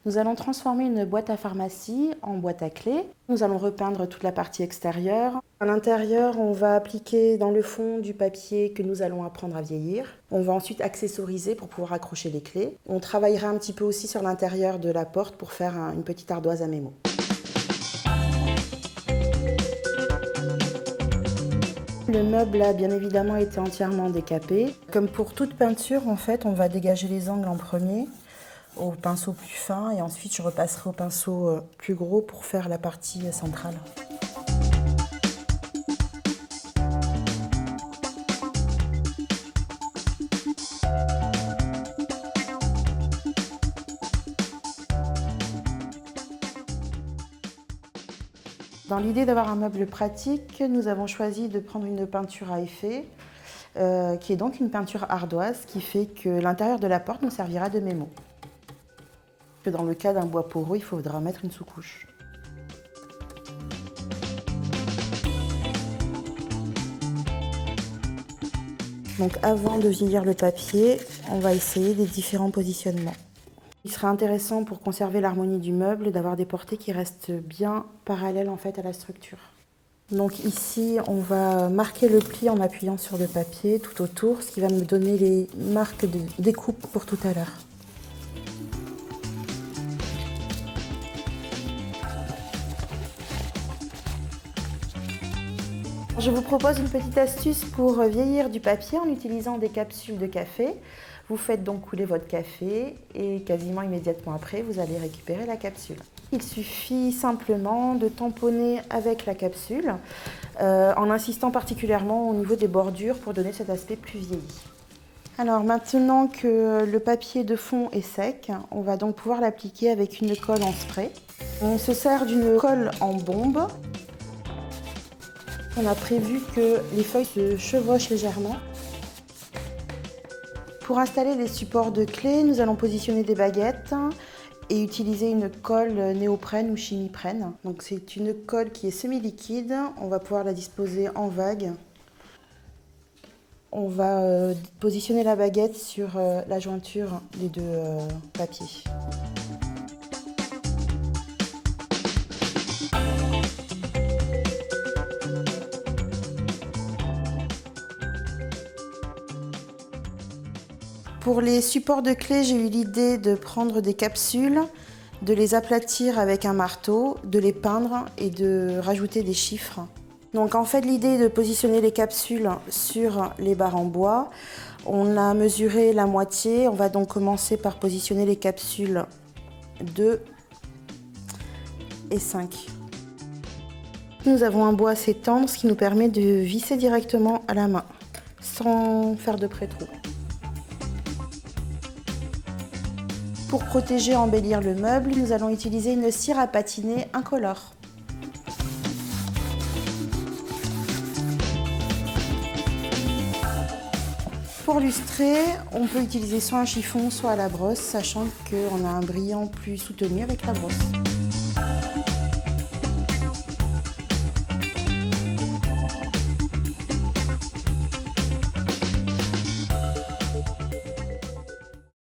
Nous allons transformer une boîte à pharmacie en boîte à clés. Nous allons repeindre toute la partie extérieure. À l'intérieur, on va appliquer dans le fond du papier que nous allons apprendre à vieillir. On va ensuite accessoriser pour pouvoir accrocher les clés. On travaillera un petit peu aussi sur l'intérieur de la porte pour faire une petite ardoise à mémo. Le meuble a bien évidemment été entièrement décapé. Comme pour toute peinture, en fait, on va dégager les angles en premier au pinceau plus fin et ensuite je repasserai au pinceau plus gros pour faire la partie centrale. Dans l'idée d'avoir un meuble pratique, nous avons choisi de prendre une peinture à effet, qui est donc une peinture ardoise, qui fait que l'intérieur de la porte nous servira de mémo. Dans le cas d'un bois poreux, il faudra mettre une sous-couche. Donc avant de vieillir le papier, on va essayer des différents positionnements. Il serait intéressant pour conserver l'harmonie du meuble d'avoir des portées qui restent bien parallèles en fait à la structure. Donc ici, on va marquer le pli en appuyant sur le papier tout autour, ce qui va me donner les marques de découpe pour tout à l'heure. Je vous propose une petite astuce pour vieillir du papier en utilisant des capsules de café. Vous faites donc couler votre café et quasiment immédiatement après, vous allez récupérer la capsule. Il suffit simplement de tamponner avec la capsule en insistant particulièrement au niveau des bordures pour donner cet aspect plus vieilli. Alors maintenant que le papier de fond est sec, on va donc pouvoir l'appliquer avec une colle en spray. On se sert d'une colle en bombe. On a prévu que les feuilles se chevauchent légèrement. Pour installer les supports de clés, nous allons positionner des baguettes et utiliser une colle néoprène ou chimiprène. Donc c'est une colle qui est semi-liquide, on va pouvoir la disposer en vague. On va positionner la baguette sur la jointure des deux papiers. Pour les supports de clés, j'ai eu l'idée de prendre des capsules, de les aplatir avec un marteau, de les peindre et de rajouter des chiffres. Donc en fait, l'idée est de positionner les capsules sur les barres en bois. On a mesuré la moitié. On va donc commencer par positionner les capsules 2 et 5. Nous avons un bois assez tendre, ce qui nous permet de visser directement à la main, sans faire de pré-trou. Pour protéger et embellir le meuble, nous allons utiliser une cire à patiner incolore. Pour lustrer, on peut utiliser soit un chiffon, soit à la brosse, sachant qu'on a un brillant plus soutenu avec la brosse.